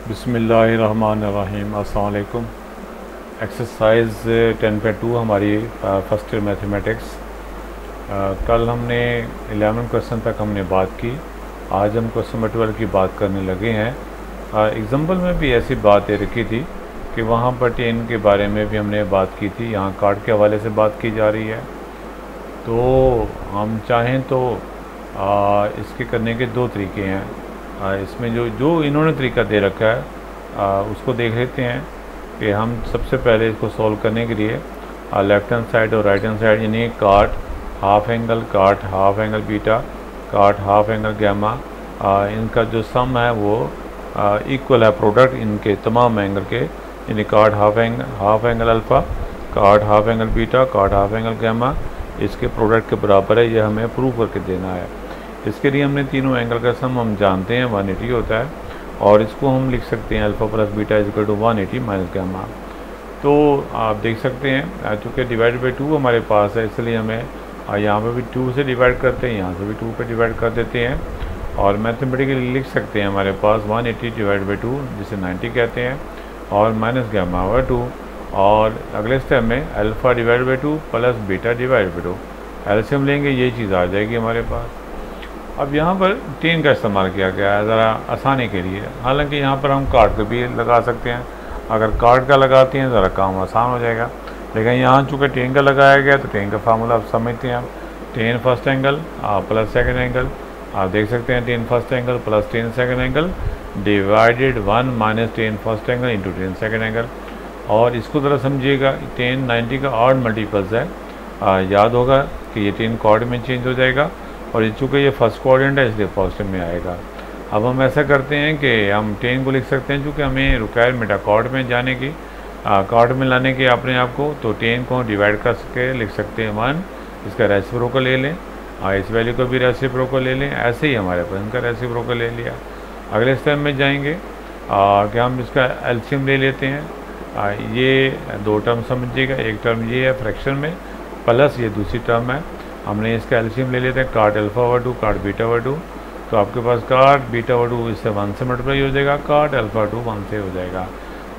बिस्मिल्लाहिर्रहमानिर्रहीम। अस्सलाम वालेकुम। एक्सरसाइज 10.2 हमारी फर्स्ट ईयर मैथमेटिक्स। कल हमने 11 क्वेश्चन तक हमने बात की। आज हम क्वेश्चन नंबर 12 की बात करने लगे हैं। एग्जाम्पल में भी ऐसी बात दे रखी थी कि वहाँ पर 10 के बारे में भी हमने बात की थी। यहाँ कार्ड के हवाले से बात की जा रही है। तो हम चाहें तो इसके करने के दो तरीके हैं। इसमें जो इन्होंने तरीका दे रखा है उसको देख लेते हैं कि हम सबसे पहले इसको सॉल्व करने के लिए लेफ़्ट हैंड साइड और राइट हैंड साइड यानी काट हाफ एंगल बीटा काट हाफ एंगल गैमा, इनका जो सम है वो इक्वल है प्रोडक्ट इनके तमाम एंगल के, यानी काट हाफ एंगल अल्फ़ा काट हाफ एंगल बीटा काट हाफ एंगल गैमा इसके प्रोडक्ट के बराबर है। यह हमें प्रूव करके देना है। इसके लिए हमने तीनों एंगल का सम हम जानते हैं 180 होता है, और इसको हम लिख सकते हैं alpha plus beta is equal to 180 minus gamma. तो आप देख सकते हैं चूँकि डिवाइड बाई 2 हमारे पास है, इसलिए हमें यहाँ पे भी 2 से डिवाइड करते हैं, यहाँ से भी 2 पे डिवाइड कर देते हैं, और मैथमेटिकली लिख सकते हैं हमारे पास 180 डिवाइड बाई 2 जिसे 90 कहते हैं, और माइनस गैमा हुआ 2, और अगले स्टेप में alpha divide by 2 plus beta divide by 2 LCM लेंगे, ये चीज़ आ जाएगी हमारे पास। अब यहाँ पर 10 का इस्तेमाल किया गया है ज़रा आसानी के लिए, हालांकि यहाँ पर हम कार्ड का भी लगा सकते हैं। अगर कार्ड का लगाते हैं ज़रा काम आसान हो जाएगा, लेकिन यहाँ चूँकि 10 का लगाया गया तो 10 का फार्मूला आप समझते हैं। आप 10 first angle plus second angle, आप देख सकते हैं 10 first angle plus 10 second angle divided 1 minus 10 first angle into 10 second angle. और इसको ज़रा समझिएगा, 10 90 का ऑड मल्टीपल्स है। याद होगा कि ये 10 कॉर्ड में चेंज हो जाएगा, और ये चूँकि ये फर्स्ट क्वाड्रेंट है इसलिए पॉजिटिव में आएगा। अब हम ऐसा करते हैं कि हम 10 को लिख सकते हैं, चूँकि हमें रिक्वायरमेंट है कॉर्ड में जाने की, कॉर्ड में लाने की अपने आप को, तो 10 को डिवाइड कर सके लिख सकते हैं 1, इसका रेसिप्रोकल ले लें, इस वैल्यू को भी रेसिप्रोकल ले लें। ऐसे ही हमारे पास इनका रेसिप्रोकल ले लिया। अगले स्टेप में जाएंगे कि हम इसका एलसीएम ले लेते हैं। ये दो टर्म समझिएगा, एक टर्म ये है फ्रैक्शन में प्लस ये दूसरी टर्म है। हमने इसका एलसीएम ले लेते हैं काट अल्फ़ा व 2 काट बीटा व 2, तो आपके पास काट बीटा व 2 इससे 1 से मल्टीप्लाई हो जाएगा, काट अल्फ़ा 2 1 से हो जाएगा।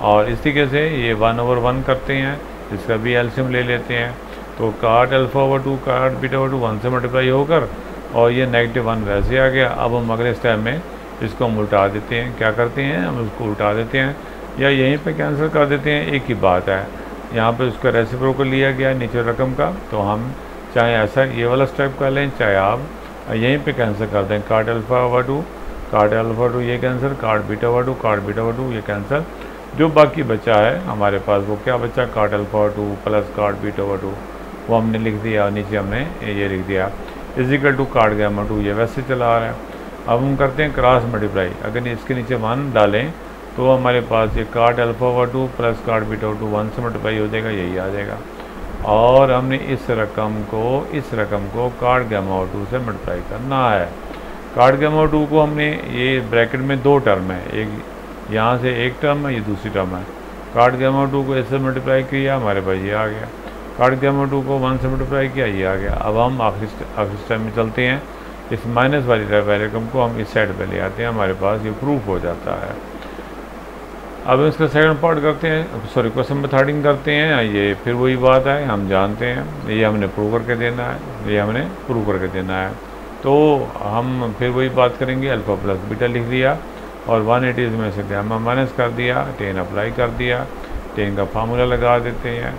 और इस तरीके से ये 1/1 करते हैं, इसका भी एलसीएम ले लेते हैं, तो काट अल्फ़ा व 2 काट बीटा व 2 1 से मल्टीप्लाई होकर, और ये -1 वैसे आ गया। अब हम अगले स्टेप में इसको हम उल्टा देते हैं। क्या करते हैं, हम उसको उल्टा देते हैं या यहीं पर कैंसिल कर देते हैं, एक ही बात है। यहाँ पर उसका रेसिप्रोकल लिया गया नीचे रकम का, तो हम चाहे ऐसा ये वाला स्टेप कर लें, चाहे आप यहीं पे कैंसिल कर दें। काट अल्फ़ा व 2 काट अल्फ़ा 2 ये कैंसिल, काट बीटा व 2 काट बीटा व 2 ये कैंसिल। जो बाकी बचा है हमारे पास वो क्या बचा, काट अल्फ़ा व 2 प्लस काट बीटा व 2 वो हमने लिख दिया, और नीचे हमने ये लिख दिया इजिकल टू काट गैमा 2, ये वैसे चला आ रहा है। अब हम करते हैं क्रॉस मल्टीप्लाई। अगर इसके नीचे 1 डालें तो हमारे पास ये काट अल्फ़ा व 2 प्लस काट बीटा व 2 1 से मल्टीप्लाई हो जाएगा, यही आ जाएगा। और हमने इस रकम को काट गैमा 2 से मल्टीप्लाई करना है। काट गैमा 2 को हमने ये ब्रैकेट में दो टर्म है, एक यहाँ से एक टर्म है, ये दूसरी टर्म है। काट गैमा 2 को इससे मल्टीप्लाई किया, हमारे पास ये आ गया। काट गैमा 2 को 1 से मल्टीप्लाई किया, ये आ गया। अब हम आखिरी स्टेप में चलते हैं, इस माइनस वाली रकम को हम इस साइड पर ले आते हैं, हमारे पास ये प्रूफ हो जाता है। अब इसका सेकंड पार्ट करते हैं, सॉरी क्वेश्चन मेथडिंग करते हैं। ये फिर वही बात है, हम जानते हैं ये हमने प्रूव करके देना है, ये हमने प्रूव करके देना है। तो हम फिर वही बात करेंगे, अल्फ़ा प्लस बीटा लिख दिया और 180 में से गैमा माइनस कर दिया, 10 अप्लाई कर दिया, 10 का फार्मूला लगा देते हैं।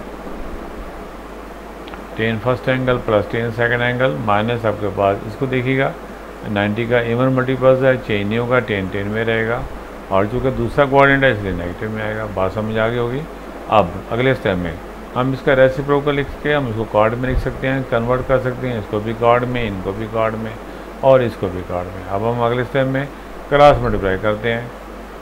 10 first angle plus 10 second angle minus आपके पास इसको देखिएगा 90 का इवन मल्टीपल्स है, चेंज नहीं होगा, 10 में रहेगा, और चूँकि दूसरा क्वाड्रेंट है इसलिए नेगेटिव में आएगा। बात समझ आ गई होगी। अब अगले स्टेप में हम इसका रेसिप्रोकल लिख के हम इसको कार्ड में लिख सकते हैं, कन्वर्ट कर सकते हैं, इसको भी कार्ड में, इनको भी कार्ड में, और इसको भी कार्ड में। अब हम अगले स्टेप में क्रॉस मल्टीप्लाई करते हैं।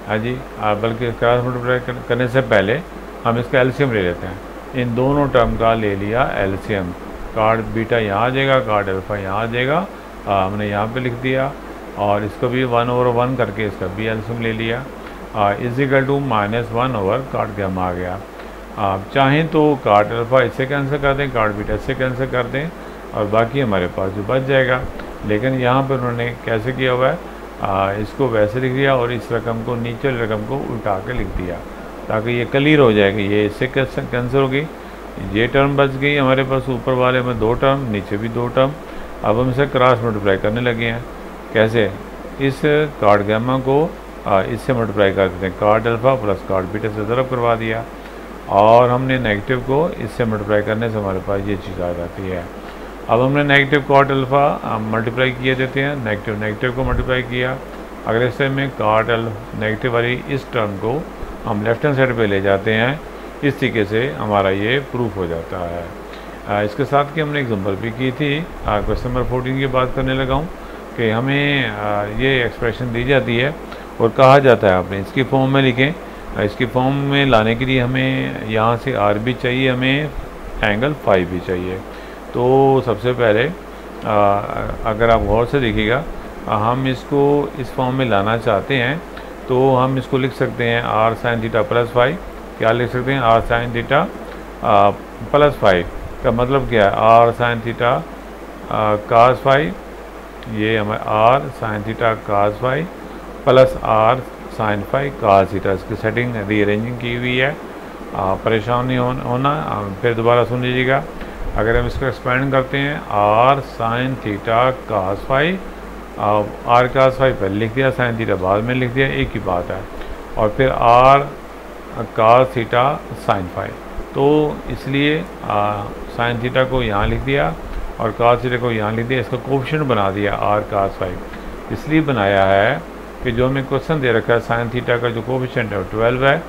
हाँ जी, बल्कि क्रॉस मल्टीप्लाई करने से पहले हम इसका एलसीएम ले लेते हैं। इन दोनों टर्म का ले लिया एलसीएम, कार्ड बीटा यहाँ आ जाएगा, कार्ड अल्फ़ा यहाँ आ जाएगा, हमने यहाँ पर लिख दिया, और इसको भी 1/1 करके इसका भी एलसीएम ले लिया, इजिकल टू -1 ओवर काट गैमा आ गया। आप चाहें तो काट अल्फ़ा इससे कैंसिल कर दें, काट बीटा इससे कैंसिल कर दें, और बाकी हमारे पास जो बच जाएगा। लेकिन यहाँ पर उन्होंने कैसे किया हुआ है, इसको वैसे लिख दिया और इस रकम को नीचे वाली रकम को उल्टा के लिख दिया ताकि ये क्लियर हो जाएगी। ये इससे कैंसिल हो गई, ये टर्म बच गई हमारे पास, ऊपर वाले में 2 टर्म, नीचे भी 2 टर्म। अब हम इसे क्रॉस मल्टीप्लाई करने लगे हैं। कैसे? इस कार्ड गामा को इससे मल्टीप्लाई कर देते हैं, card alpha plus card beta से ज़रब करवा दिया, और हमने नेगेटिव को इससे मल्टीप्लाई करने से हमारे पास ये चीज़ आ जाती है। अब हमने नेगेटिव कार्ड अल्फ़ा मल्टीप्लाई किए देते हैं, नेगेटिव नेगेटिव को मल्टीप्लाई किया। अगले स्टेप में कार्ड नेगेटिव वाली इस टर्म को हम लेफ्ट हैंड साइड पे ले जाते हैं। इस तरीके से हमारा ये प्रूफ हो जाता है। इसके साथ कि हमने एग्जांपल भी की थी। क्वेश्चन नंबर 14 की बात करने लगा हूँ कि हमें ये एक्सप्रेशन दी जाती है और कहा जाता है आपने इसकी फॉर्म में लिखें। इसकी फॉर्म में लाने के लिए हमें यहाँ से आर भी चाहिए, हमें एंगल फाई भी चाहिए। तो सबसे पहले अगर आप गौर से देखिएगा, हम इसको इस फॉर्म में लाना चाहते हैं तो हम इसको लिख सकते हैं R sine theta plus phi. क्या लिख सकते हैं? R sine theta plus phi का मतलब क्या है? R sine theta cos phi, ये हमें R sine theta cos phi plus R sine phi cos theta. इसकी सेटिंग रीअरेंजिंग की हुई है, परेशान नहीं होना। फिर दोबारा सुन लीजिएगा। अगर हम इसको एक्सपेंड करते हैं, R sine theta cos phi, R cos phi पहले लिख दिया, साइन थीटा बाद में लिख दिया, एक ही बात है। और फिर R cos theta sine phi, तो इसलिए साइन थीटा को यहाँ लिख दिया और कास थीटा को यहाँ लिख दिया। इसका कोफिशिएंट बना दिया आर कास फाई। इसलिए बनाया है कि जो हमें क्वेश्चन दे रखा है साइन थीटा का जो कोफिशिएंट है वो 12 है,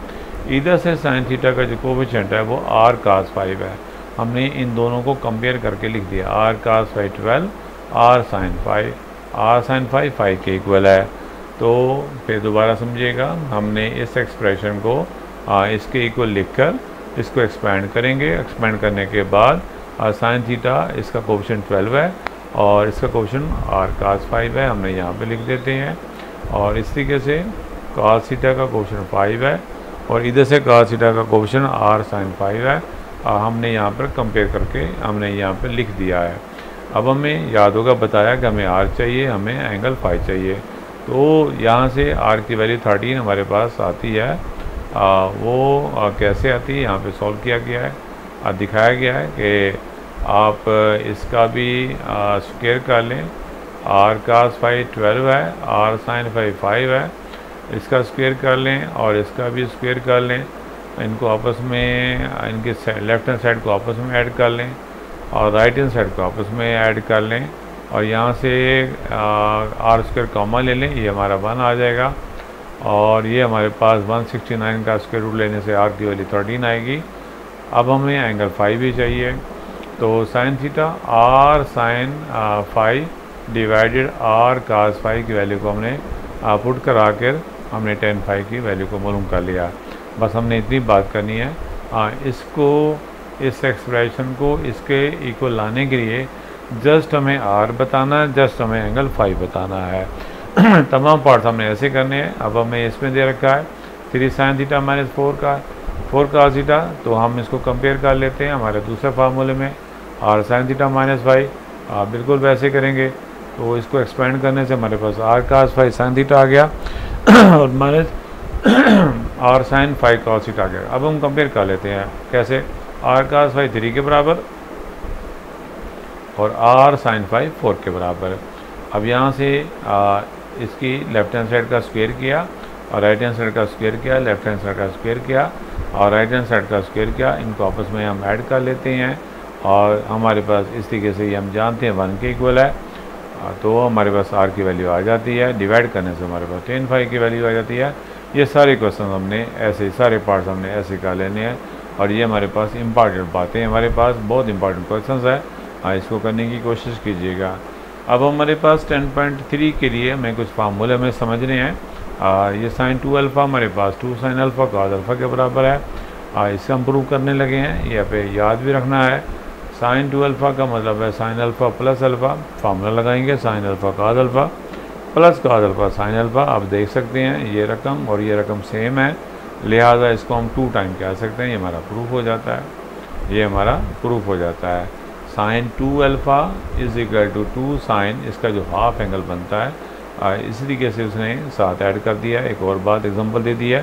इधर से साइन थीटा का जो कोफिशिएंट है वो आर कास 5 है। हमने इन दोनों को कंपेयर करके लिख दिया, R cos 5 12, R sine 5, R sine 5 के इक्वल है। तो फिर दोबारा समझिएगा, हमने इस एक्सप्रेशन को इसके इक्वल लिखकर इसको एक्सपेंड करेंगे। एक्सपेंड करने के बाद साइन थीटा इसका कोफिशिएंट 12 है और इसका कोफिशिएंट आर कास 5 है, हमने यहाँ पे लिख देते हैं। और इस तरीके से कास थीटा का कोफिशिएंट 5 है और इधर से कास थीटा का कोफिशिएंट आर साइन 5 है। हमने यहाँ पर कंपेयर करके हमने यहाँ पर लिख दिया है। अब हमें याद होगा बताया कि हमें आर चाहिए, हमें एंगल 5 चाहिए। तो यहाँ से आर की वैल्यू 13 हमारे पास आती है। वो कैसे आती है यहाँ पे सॉल्व किया गया है, दिखाया गया है कि आप इसका भी स्क्वायर कर लें। आर कास 5 12 है, आर साइन 5 है, इसका स्क्वायर कर लें और इसका भी स्क्वायर कर लें। इनको आपस में, इनके लेफ्ट हैंड साइड को आपस में ऐड कर लें और राइट हैंड साइड को आपस में ऐड कर लें और यहाँ से आर स्क्वायर कॉमन ले लें, ये हमारा 1 आ जाएगा। और ये हमारे पास 169 का स्क्वायर रूट लेने से आर की वैल्यू 13 आएगी। अब हमें एंगल 5 भी चाहिए, तो sine theta R sine 5 divided R cos 5 की वैल्यू को हमने पुट करा कर हमने tan 5 की वैल्यू को मालूम कर लिया। बस हमने इतनी बात करनी है। इसको, इस एक्सप्रेशन को इसके इक्वल लाने के लिए जस्ट हमें आर बताना है, जस्ट हमें एंगल 5 बताना है। तमाम पार्ट्स हमने ऐसे करने हैं। अब हमें इसमें दे रखा है 3 sine theta minus 4 cos theta, तो हम इसको कंपेयर कर लेते हैं हमारे दूसरे फार्मूले में, आर साइन थीटा माइनस 5 बिल्कुल वैसे करेंगे। तो इसको एक्सपेंड करने से हमारे पास आर कास 5 साइन थीटा आ गया और minus R sine 5 cos theta आ गया। अब हम कंपेयर कर लेते हैं कैसे, आर कास 5 3 के बराबर और आर साइन 5 4 के बराबर। अब यहाँ से इसकी लेफ्ट हैंड साइड का स्क्वायर किया और राइट हैंड साइड का स्क्वायर किया, लेफ्ट हैंड साइड का स्क्वायर किया और राइट हैंड साइड का स्क्वायर किया। इनको आपस में हम ऐड कर लेते हैं और हमारे पास इस तरीके से ये हम जानते हैं 1 के इक्वल है। तो हमारे पास आर की वैल्यू आ जाती है। डिवाइड करने से हमारे पास tan 5 की वैल्यू आ जाती है। ये सारे क्वेश्चन हमने ऐसे, सारे पार्ट्स हमने ऐसे कर लेने हैं और ये हमारे पास इम्पॉर्टेंट बातें, हमारे पास बहुत इंपॉर्टेंट क्वेश्चन है, इसको करने की कोशिश कीजिएगा। अब हमारे पास 10.3 के लिए हमें कुछ फार्मूले में समझने हैं। ये साइन 2 अल्फ़ा हमारे पास 2 साइन अल्फ़ा कॉस अल्फ़ा के बराबर है। इसे हम प्रूव करने लगे हैं, यहाँ पे याद भी रखना है। साइन 2 अल्फ़ा का मतलब है sine alpha plus alpha, formula लगाएंगे sine alpha cos alpha plus cos alpha sine alpha. आप देख सकते हैं ये रकम और ये रकम सेम है, लिहाजा इसको हम 2 टाइम कह सकते हैं। ये हमारा प्रूफ हो जाता है, ये हमारा प्रूफ हो जाता है। Sine 2 alpha is equal to 2 sine, इसका जो हाफ एंगल बनता है इसी तरीके से उसने साथ ऐड कर दिया। एक और बात एग्जांपल दे दी है,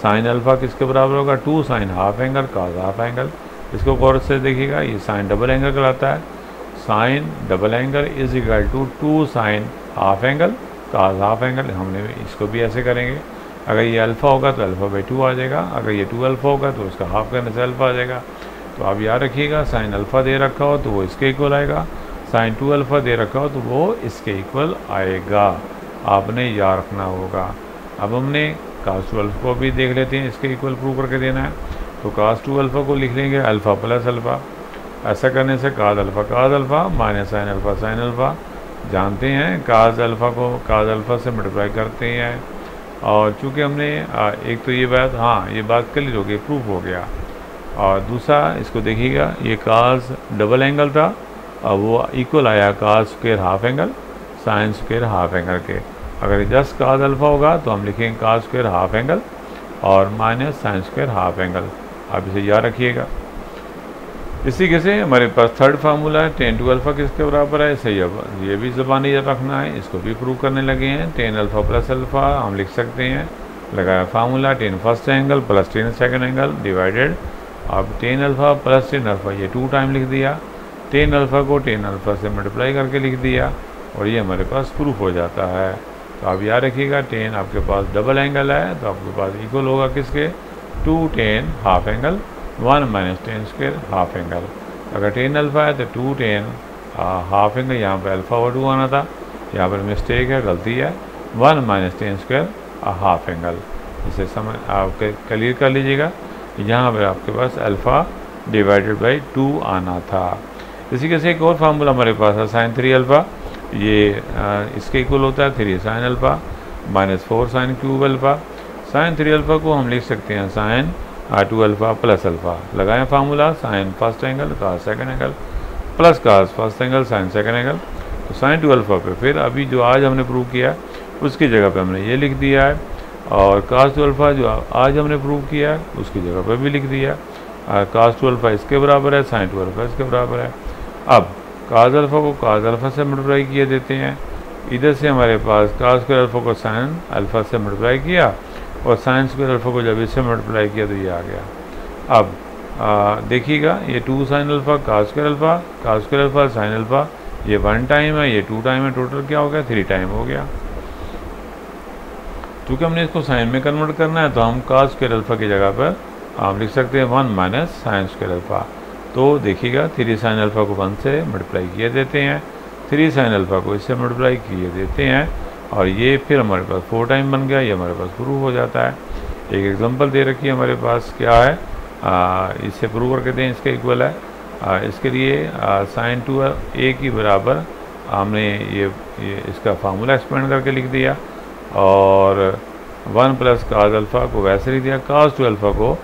साइन अल्फ़ा किसके बराबर होगा, 2 sine half angle cos half angle. इसको गौर से देखिएगा, ये साइन डबल एंगल कहलाता है। Sine double angle is equal to 2 sine half angle cos half angle. हमने इसको भी ऐसे करेंगे, अगर ये अल्फ़ा होगा तो अल्फ़ा बाई 2 आ जाएगा, अगर ये 2 अल्फ़ा होगा तो उसका हाफ करने से अल्फ़ा आ जाएगा। तो आप याद रखिएगा, साइन अल्फ़ा दे रखा हो तो वो इसके इक्वल आएगा, साइन 2 अल्फ़ा दे रखा हो तो वो इसके इक्वल आएगा, आपने याद रखना होगा। अब हमने कास 2 अल्फ़ा को भी देख लेते हैं, इसके इक्वल प्रूव करके देना है। तो कास 2 अल्फ़ा को लिख लेंगे अल्फ़ा प्लस अल्फ़ा। ऐसा करने से काज अल्फ़ा माइनस साइन अल्फ़ा। जानते हैं काज अल्फ़ा को काज अल्फ़ा से मल्टीप्लाई करते हैं। और चूँकि हमने एक तो ये बात, हाँ ये बात क्लियर हो गई, प्रूफ हो गया। और दूसरा इसको देखिएगा, ये काज डबल एंगल था, अब वो इक्वल आया cos square half angle sine square half angle के। अगर जस्ट काज अल्फ़ा होगा तो हम लिखेंगे काज स्क्वायर हाफ एंगल और minus sine square half angle. आप इसे याद रखिएगा। इसी के से हमारे पास थर्ड फार्मूला है, टेन टू अल्फ़ा किसके बराबर है, इसे ये भी ज़बानी रखना है, इसको भी प्रूव करने लगे हैं। टेन अल्फ़ा प्लस अल्फ़ा हम लिख सकते हैं, लगाया formula tan first angle plus tan second angle divided. अब tan alpha plus tan alpha ये 2 टाइम लिख दिया, टेन अल्फ़ा को टेन अल्फ़ा से मल्टीप्लाई करके लिख दिया और ये हमारे पास प्रूफ हो जाता है। तो आप याद रखिएगा, टेन आपके पास डबल एंगल है तो आपके पास इक्वल होगा किसके, 2 ten half angle 1 minus ten square half angle. अगर टेन अल्फ़ा है तो 2 टेन हाफ एंगल, यहाँ पर अल्फ़ा और 2 आना था, यहाँ पर मिस्टेक है, गलती है, 1 minus ten square half angle. इसे समझ आप क्लियर कर लीजिएगा, यहाँ पर आपके पास अल्फ़ा डिवाइडेड बाई 2 आना था। इसी के से एक और फार्मूला हमारे पास है, साइन 3 अल्फ़ा, ये इसके इक्वल होता है 3 sine alpha minus 4 sine cube alpha. Sine 3 alpha को हम लिख सकते हैं साइन 2 अल्फ़ा प्लस अल्फ़ा। लगाएं formula, sine first angle cos second angle plus cos first angle sine second angle. तो साइन 2 अल्फ़ा पे फिर अभी जो आज हमने प्रूव किया उसकी जगह पे हमने ये लिख दिया है, और काज 2 अल्फ़ा जो आज हमने प्रूव किया है उसकी जगह पे भी लिख दिया। काज 2 अल्फ़ा इसके बराबर है, साइन 2 अल्फ़ा इसके बराबर है। अब काज अल्फ़ा को काज अल्फ़ा से मल्टीप्लाई किए देते हैं, इधर से हमारे पास काज स्क्वायर अल्फ़ा को साइन अल्फ़ा से मल्टीप्लाई किया और साइन स्क्वायर अल्फ़ा को जब इससे मल्टीप्लाई किया तो ये आ गया। अब देखिएगा, ये 2 साइन अल्फ़ा काज स्क्वायर अल्फ़ा साइन अल्फ़ा, ये 1 टाइम है, ये 2 टाइम है, टोटल क्या हो गया 3 टाइम हो गया। चूँकि हमने इसको साइन में कन्वर्ट करना है तो हम काज स्क्वायर अल्फ़ा की जगह पर हम लिख सकते हैं 1 माइनस साइन स्क्वायर अल्फ़ा। तो देखिएगा 3 साइन अल्फ़ा को 1 से मल्टीप्लाई किए देते हैं, 3 साइन अल्फ़ा को इससे मल्टीप्लाई किए देते हैं और ये फिर हमारे पास 4 टाइम बन गया, ये हमारे पास प्रूव हो जाता है। एक एग्जांपल दे रखी है हमारे पास, क्या है इससे प्रूव करके दें, इसके इक्वल है। इसके लिए साइन 2 ए की बराबर हमने ये इसका फार्मूला एक्सपेंड करके लिख दिया और 1 प्लस काज अल्फ़ा को वैसे लिख दिया। काज 2 अल्फ़ा को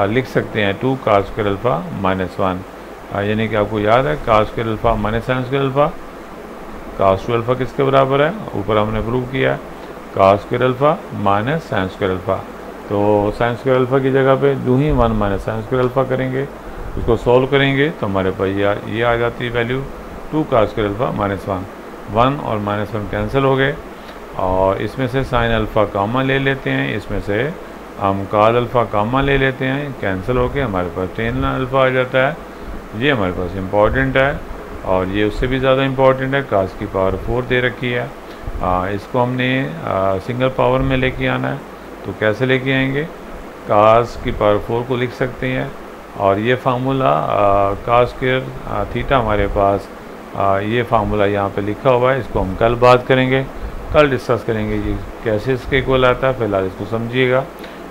लिख सकते हैं 2 काज स्क्वायर अल्फ़ा माइनस 1, यानी कि आपको याद है cos square alpha minus sine square alpha. Cos 2 alpha किसके बराबर है, ऊपर हमने प्रूव किया है cos square alpha minus sine square alpha. तो साइन स्क्वायर अल्फ़ा की जगह पे जो ही 1 माइनस साइन स्क्वायर अल्फ़ा करेंगे, उसको सॉल्व करेंगे तो हमारे पास ये आ जाती है वैल्यू 2 काज स्क्वायर अल्फ़ा माइनस 1 और माइनस 1 कैंसिल हो गए और इसमें से साइन अल्फ़ा कामा ले लेते हैं, इसमें से हम काज अल्फ़ा कामा ले लेते हैं, कैंसिल होके हमारे पास टेन अल्फ़ा आ जाता है। ये हमारे पास इम्पॉर्टेंट है और ये उससे भी ज़्यादा इम्पॉर्टेंट है, काज की पावर 4 दे रखी है। इसको हमने सिंगल पावर में लेके आना है, तो कैसे लेके आएंगे, काज की पावर 4 को लिख सकते हैं और ये फार्मूला काज स्क्वायर थीटा हमारे पास ये फार्मूला यहाँ पे लिखा हुआ है, इसको हम कल बात करेंगे, कल डिस्कस करेंगे ये कैसे इसके इक्वल आता है। फिलहाल इसको समझिएगा,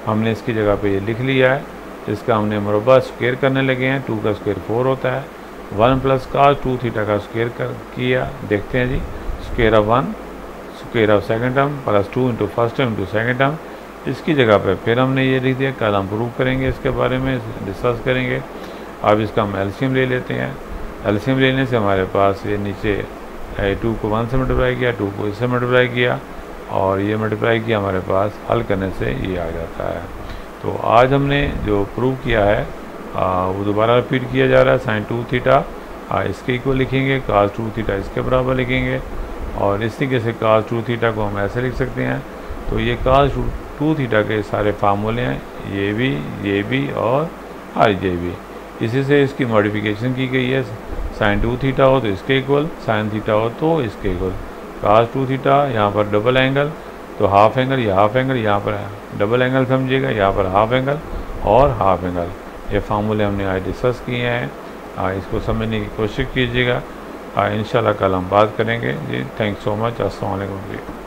हमने इसकी जगह पे ये लिख लिया है, इसका हमने मुरब्बा स्क्वायर करने लगे हैं, 2 का स्क्वायर 4 होता है, 1 प्लस काज 2 थीटा का स्क्वायर किया, देखते हैं जी, square of 1 square of second term plus 2 into first term into second term. इसकी जगह पे फिर हमने ये लिख दिया, कल हम प्रूव करेंगे, इसके बारे में डिस्कस करेंगे। अब इसका हम एलसीएम ले लेते हैं, एलसीएम लेने से हमारे पास ये नीचे 2 को 1 से मल्टीप्लाई किया, 2 को इससे मल्टीप्लाई किया और ये मल्टीप्लाई किया, हमारे पास हल करने से ये आ जाता है। तो आज हमने जो प्रूव किया है वो दोबारा रिपीट किया जा रहा है। साइन 2 थीटा इसके इक्वल लिखेंगे, काज 2 थीटा इसके बराबर लिखेंगे और इस तरीके से cos 2 थीटा को हम ऐसे लिख सकते हैं। तो ये cos 2 थीटा के सारे फार्मूले हैं, ये भी और ये भी। इसी से इसकी मॉडिफिकेशन की गई है। sin 2 थीटा हो तो इसके इक्वल, sin थीटा हो तो इसके इक्वल। cos 2 थीटा यहाँ पर डबल एंगल, तो हाफ एंगल, ये हाफ एंगल, यहाँ पर डबल एंगल समझिएगा, यहाँ पर हाफ एंगल और हाफ एंगल। ये फार्मूले हमने आज डिस्कस किए हैं। इसको समझने की कोशिश कीजिएगा। इंशाल्लाह कल हम बात करेंगे जी। Thanks so much. अस्सलाम वालेकुम जी।